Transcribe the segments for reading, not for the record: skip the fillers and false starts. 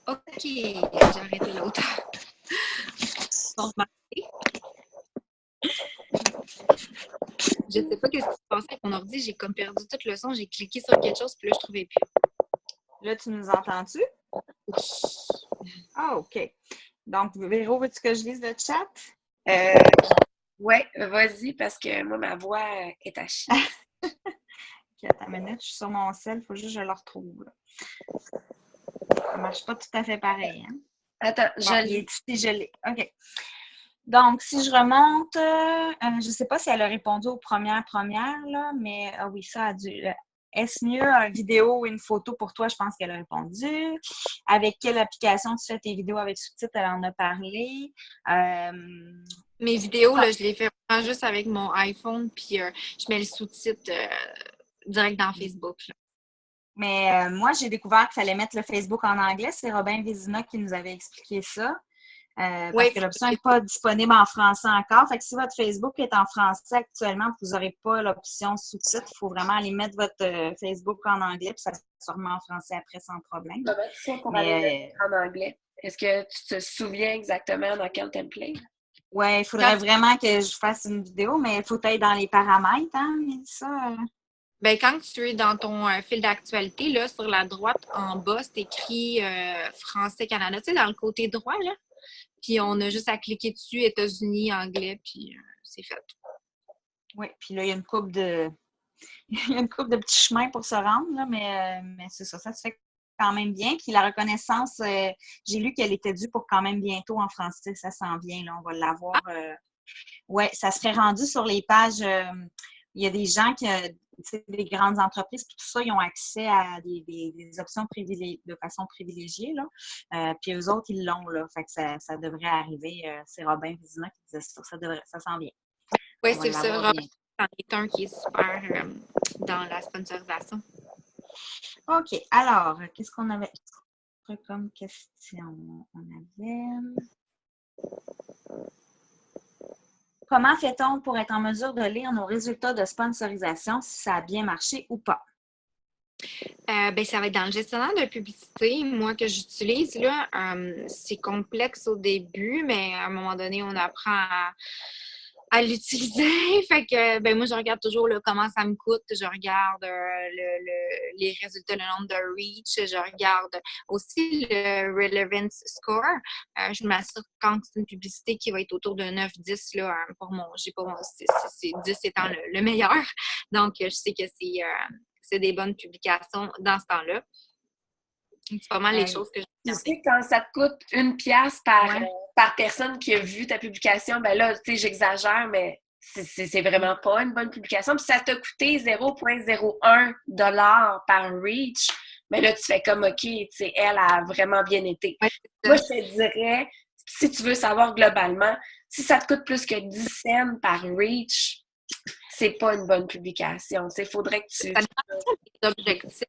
OK, j'ai arrêté l'autre. Bon, je sais pas qu'est-ce qui se passait avec mon ordi, j'ai comme perdu tout le son, j'ai cliqué sur quelque chose, puis là, je trouvais plus. Là, tu nous entends-tu? Ah, OK. Donc, Véro, veux-tu que je lise le chat? Ouais, vas-y, parce que moi, ma voix est à chier. OK, attends une minute, je suis sur mon sel, il faut juste que je le retrouve. Là. Ça ne marche pas tout à fait pareil. Hein? Attends, je l'ai. OK. Donc, si je remonte, je ne sais pas si elle a répondu aux premières, là, mais oui, ça a dû. Est-ce mieux une vidéo ou une photo pour toi? Je pense qu'elle a répondu. Avec quelle application tu fais tes vidéos avec sous-titres? Elle en a parlé. Mes vidéos, là, je les fais vraiment juste avec mon iPhone, puis je mets le sous-titre direct dans Facebook. Là. Mais moi, j'ai découvert qu'il fallait mettre le Facebook en anglais. C'est Robin Vézina qui nous avait expliqué ça. Parce que l'option n'est pas disponible en français encore. Fait que si votre Facebook est en français actuellement, vous n'aurez pas l'option sous-titres. Il faut vraiment aller mettre votre Facebook en anglais, puis ça se remet en français après sans problème. Comment tu fais pour aller en anglais? Est-ce que tu te souviens exactement dans quel template? Oui, il faudrait vraiment que je fasse une vidéo, mais il faut être dans les paramètres, hein, ça. Ben, quand tu es dans ton fil d'actualité, là, sur la droite en bas, c'est écrit Français-Canada, tu sais, dans le côté droit, là. Puis on a juste à cliquer dessus, États-Unis, anglais, puis c'est fait. Oui, puis là, il y a une couple de petits chemins pour se rendre, là, mais c'est ça se fait quand même bien. Puis la reconnaissance, j'ai lu qu'elle était due pour quand même bientôt en français, ça s'en vient, là, on va l'avoir. Oui, ça serait rendu sur les pages. Il y a des gens qui, des grandes entreprises, puis tout ça, ils ont accès à des options de façon privilégiée, là. Puis eux autres, ils l'ont, là. Fait que ça devrait arriver. C'est Robin Vézina qui disait ça. Ça s'en vient. Oui, c'est ça. Robin, c'en est un qui est super dans la sponsorisation. OK. Alors, qu'est-ce qu'on avait comme question? On avait... Comment fait-on pour être en mesure de lire nos résultats de sponsorisation si ça a bien marché ou pas? Ben, ça va être dans le gestionnaire de publicité, moi, que j'utilise. Là, c'est complexe au début, mais à un moment donné, on apprend à l'utiliser. Fait que, ben, moi, je regarde toujours comment ça me coûte. Je regarde les résultats, le nombre de reach. Je regarde aussi le relevance score. Je m'assure quand c'est une publicité qui va être autour de 9-10, là, pour mon, c'est 10 étant le meilleur. Donc, je sais que c'est des bonnes publications dans ce temps-là. C'est pas mal les choses que je Tu sais, quand ça te coûte 1$ par personne qui a vu ta publication, ben là, tu sais, j'exagère, mais c'est vraiment pas une bonne publication. Puis ça t'a coûté 0,01$ par reach, mais là, tu fais comme, OK, tu sais, elle a vraiment bien été. Ouais, moi, je te dirais, si tu veux savoir globalement, si ça te coûte plus que 10 cents par reach, c'est pas une bonne publication. Il faudrait que tu... Ça dépend des objectifs.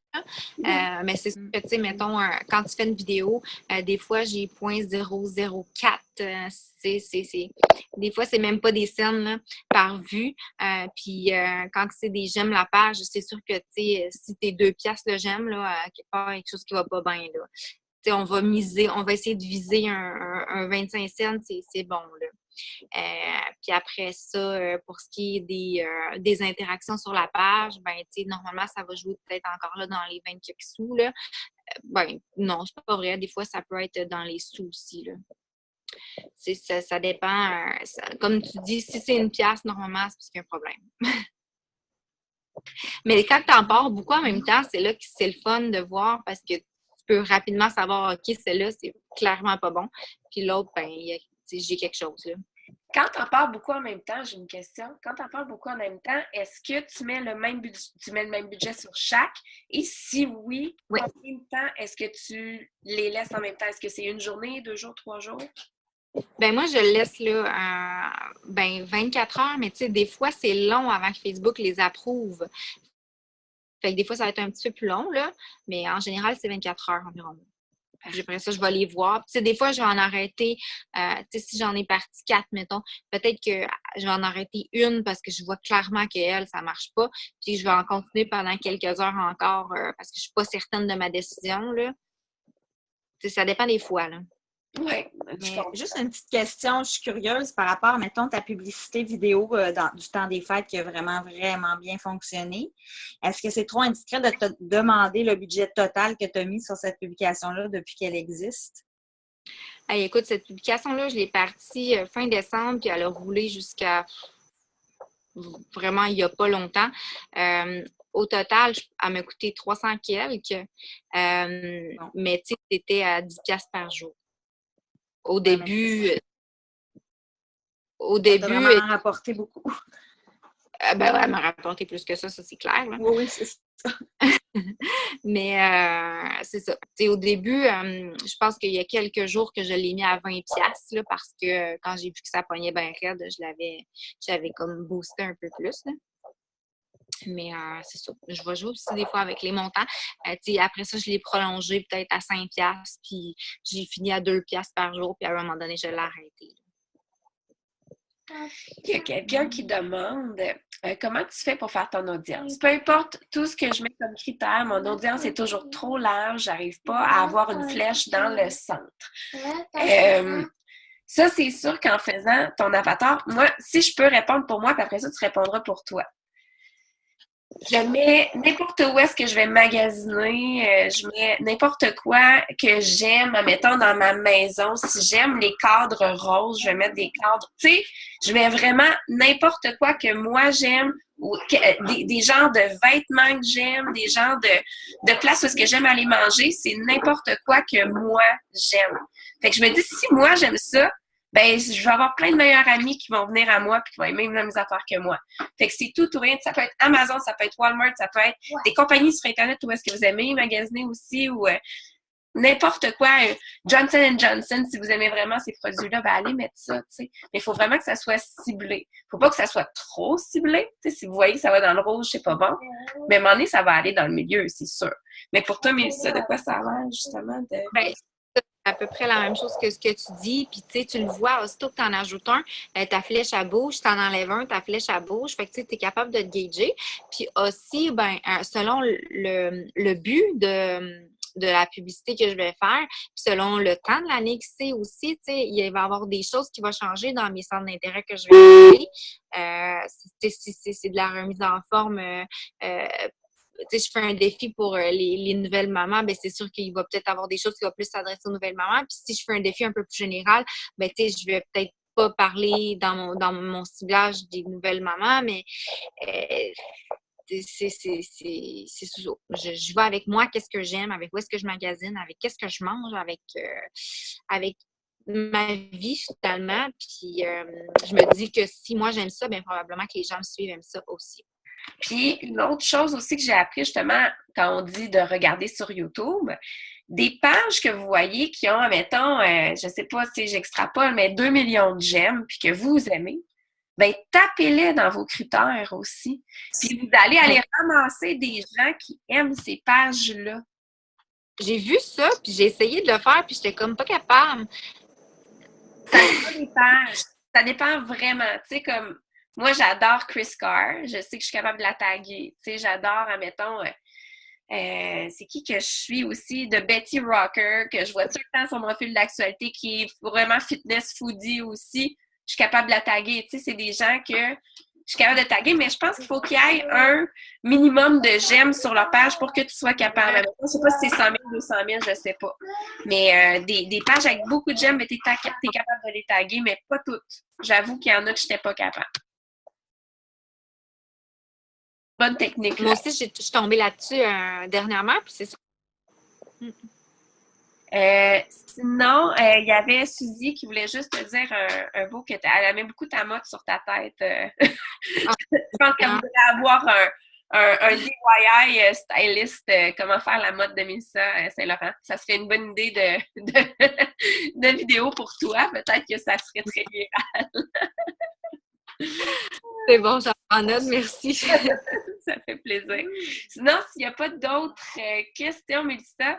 Mais c'est sûr que, tu sais, mettons, quand tu fais une vidéo, des fois, j'ai 0,004. Des fois, c'est même pas des scènes là, par vue. Puis quand c'est des j'aime la page, c'est sûr que, tu sais, si t'es 2$ le j'aime, là, quelque part, quelque chose qui va pas bien, là. T'sais, on va essayer de viser un 25 cents, c'est bon, là. Puis après ça, pour ce qui est des interactions sur la page, ben, tu sais, normalement, ça va jouer peut-être encore là dans les 20 quelques sous, là. Ben, non, c'est pas vrai. Des fois, ça peut être dans les sous aussi, là. Ça dépend. Comme tu dis, si c'est 1$, normalement, c'est parce qu'il y a un problème. Mais quand tu en pars beaucoup en même temps, c'est là que c'est le fun de voir parce que tu peux rapidement savoir, OK, celle-là, c'est clairement pas bon. Puis l'autre, ben, j'ai quelque chose, là. Quand tu en parles beaucoup en même temps, j'ai une question. Quand tu en parles beaucoup en même temps, est-ce que tu mets le même budget sur chaque? Et si oui, combien de temps est-ce que tu les laisses en même temps? Est-ce que c'est une journée, 2 jours, 3 jours? Ben moi, je le laisse là, 24 heures, mais tu sais, des fois, c'est long avant que Facebook les approuve. Fait que des fois, ça va être un petit peu plus long, là, mais en général, c'est 24 heures environ. Puis après ça, je vais les voir. Puis, des fois, je vais en arrêter. Si j'en ai parti 4, mettons, peut-être que je vais en arrêter une parce que je vois clairement qu'elle, ça marche pas. Puis je vais en continuer pendant quelques heures encore parce que je suis pas certaine de ma décision, là. Ça dépend des fois, là. Oui. Mais juste une petite question, je suis curieuse par rapport, mettons, ta publicité vidéo du temps des fêtes qui a vraiment, vraiment bien fonctionné. Est-ce que c'est trop indiscret de te demander le budget total que tu as mis sur cette publication-là depuis qu'elle existe? Hey, écoute, cette publication-là, je l'ai partie fin décembre, puis elle a roulé jusqu'à vraiment il n'y a pas longtemps. Au total, elle m'a coûté 300 quelques, mais tu sais, c'était à 10$ par jour. Au début, ça t'a vraiment rapporté beaucoup. Ben ouais, elle m'a rapporté plus que ça c'est clair. Là. Oui, c'est ça. Mais c'est ça. T'sais, au début, je pense qu'il y a quelques jours que je l'ai mis à 20$ là, parce que quand j'ai vu que ça pognait bien raide, j'avais comme boosté un peu plus. Là. Mais c'est ça. Je vais jouer aussi des fois avec les montants. Après ça, je l'ai prolongé peut-être à 5$, puis j'ai fini à 2$ par jour, puis à un moment donné, je l'ai arrêté. Il y a quelqu'un qui demande comment tu fais pour faire ton audience. Peu importe tout ce que je mets comme critère, mon audience est toujours trop large, j'arrive pas à avoir une flèche dans le centre. Ça, c'est sûr qu'en faisant ton avatar, moi, si je peux répondre pour moi, puis après ça, tu répondras pour toi. Je mets n'importe où est-ce que je vais magasiner, je mets n'importe quoi que j'aime, admettons, dans ma maison. Si j'aime les cadres roses, je vais mettre des cadres. Tu sais, je mets vraiment n'importe quoi que moi j'aime, ou des genres de vêtements que j'aime, des genres de places où est-ce que j'aime aller manger. C'est n'importe quoi que moi j'aime. Fait que je me dis, si moi j'aime ça, ben je vais avoir plein de meilleurs amis qui vont venir à moi puis qui vont aimer les mêmes affaires que moi. Fait que c'est tout ou rien. Ça peut être Amazon, ça peut être Walmart, ça peut être des compagnies sur Internet où est-ce que vous aimez magasiner aussi ou n'importe quoi. Johnson & Johnson, si vous aimez vraiment ces produits-là, ben allez mettre ça, tu sais. Mais il faut vraiment que ça soit ciblé. Faut pas que ça soit trop ciblé. Tu sais, si vous voyez que ça va dans le rouge, c'est pas bon. Mais à un moment donné, ça va aller dans le milieu, c'est sûr. Mais pour toi, Mélissa, de quoi ça a l'air, justement? Ben, c'est à peu près la même chose que ce que tu dis. Puis, tu sais, tu le vois, aussitôt que tu en ajoutes un, ta flèche à bouge, tu en enlèves un, ta flèche à bouge. Fait que, tu sais, es capable de te gager. Puis aussi, ben, selon le but de la publicité que je vais faire, puis selon le temps de l'année que c'est aussi, tu sais, il va y avoir des choses qui vont changer dans mes centres d'intérêt que je vais faire. Si c'est de la remise en forme, tu sais, je fais un défi pour les nouvelles mamans, ben c'est sûr qu'il va peut-être avoir des choses qui vont plus s'adresser aux nouvelles mamans. Puis si je fais un défi un peu plus général, ben tu sais, je vais peut-être pas parler dans mon ciblage des nouvelles mamans, mais c'est ça. Je vais avec moi, qu'est-ce que j'aime, avec où est-ce que je magasine, avec qu'est-ce que je mange, avec ma vie finalement. Puis je me dis que si moi j'aime ça, bien probablement que les gens me suivent aiment ça aussi. Puis, une autre chose aussi que j'ai appris justement quand on dit de regarder sur YouTube, des pages que vous voyez qui ont, admettons, je sais pas si j'extrapole, mais 2 millions de j'aime, puis que vous aimez, bien, tapez-les dans vos critères aussi. Puis, vous allez aller ramasser des gens qui aiment ces pages-là. J'ai vu ça, puis j'ai essayé de le faire, puis j'étais comme pas capable. Ça dépend des pages. Ça dépend vraiment. Tu sais, comme... Moi, j'adore Chris Carr. Je sais que je suis capable de la taguer. Tu sais, j'adore, admettons, c'est qui que je suis aussi? De Betty Rocker, que je vois tout le temps sur mon fil d'actualité, qui est vraiment fitness foodie aussi. Je suis capable de la taguer. Tu sais, c'est des gens que je suis capable de taguer, mais je pense qu'il faut qu'il y ait un minimum de j'aime sur leur page pour que tu sois capable. Je ne sais pas si c'est 100 000, 200 000, je ne sais pas. Mais des pages avec beaucoup de j'aime, tu es capable de les taguer, mais pas toutes. J'avoue qu'il y en a que je n'étais pas capable. Bonne technique. Là. Moi aussi, je suis tombée là-dessus dernièrement, puis c'est ça. Sinon, il y avait Suzy qui voulait juste te dire un beau que elle aimait beaucoup ta mode sur ta tête. Je pense qu'elle voudrait avoir un DIY styliste, comment faire la mode de Mélissa Saint-Laurent. Ça serait une bonne idée de vidéo pour toi. Peut-être que ça serait très viral. C'est bon, j'en note, merci. Ça fait plaisir. Sinon, s'il n'y a pas d'autres questions, Mélissa,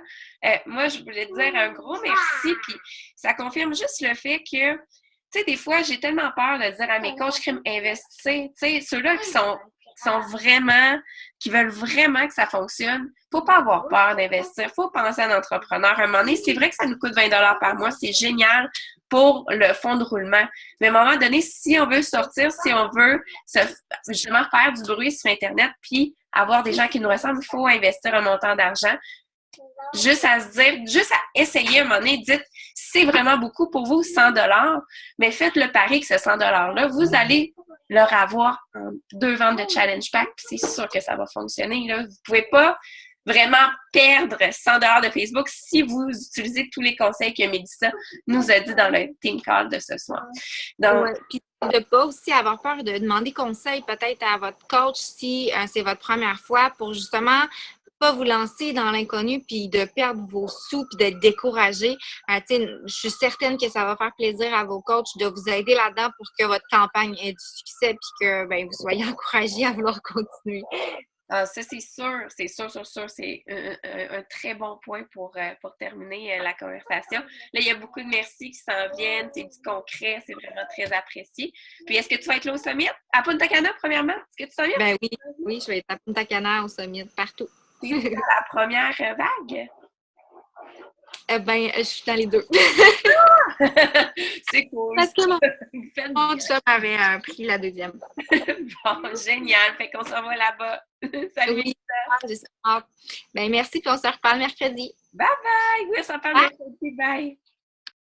moi, je voulais te dire un gros merci. Puis ça confirme juste le fait que, tu sais, des fois, j'ai tellement peur de dire à mes coachs qui investissez, tu sais, ceux-là qui veulent vraiment que ça fonctionne, faut pas avoir peur d'investir. Faut penser à un entrepreneur. À un moment donné, c'est vrai que ça nous coûte 20 $ par mois. C'est génial pour le fonds de roulement. Mais à un moment donné, si on veut sortir, si on veut justement faire du bruit sur Internet puis avoir des gens qui nous ressemblent, il faut investir un montant d'argent. Juste à se dire, juste à essayer à un moment donné, dites, c'est vraiment beaucoup pour vous, 100 $, mais faites le pari que ce 100 $-là, vous allez leur avoir 2 ventes de challenge pack, puis c'est sûr que ça va fonctionner. Là. Vous ne pouvez pas vraiment perdre 100 $ de Facebook si vous utilisez tous les conseils que Mélissa nous a dit dans le team call de ce soir. Donc, puis de ne pas aussi avoir peur de demander conseil peut-être à votre coach si c'est votre première fois pour justement pas vous lancer dans l'inconnu puis de perdre vos sous puis d'être découragé. Je suis certaine que ça va faire plaisir à vos coachs de vous aider là-dedans pour que votre campagne ait du succès puis que vous soyez encouragés à vouloir continuer. Ah, ça, c'est sûr. C'est un très bon point pour terminer la conversation. Là, il y a beaucoup de merci qui s'en viennent. C'est du concret. C'est vraiment très apprécié. Puis, est-ce que tu vas être là au Summit? À Punta Cana, premièrement? Est-ce que tu t'en viens? Oui, je vais être à Punta Cana, au Summit, partout. C'est la première vague? Je suis dans les deux. C'est cool. Parce que mon chum avait pris la deuxième. Bon, génial. Fait qu'on s'en va là-bas. Salut. Oui, merci, puis on se reparle mercredi. Bye bye. Oui, on s'en parle mercredi. Bye.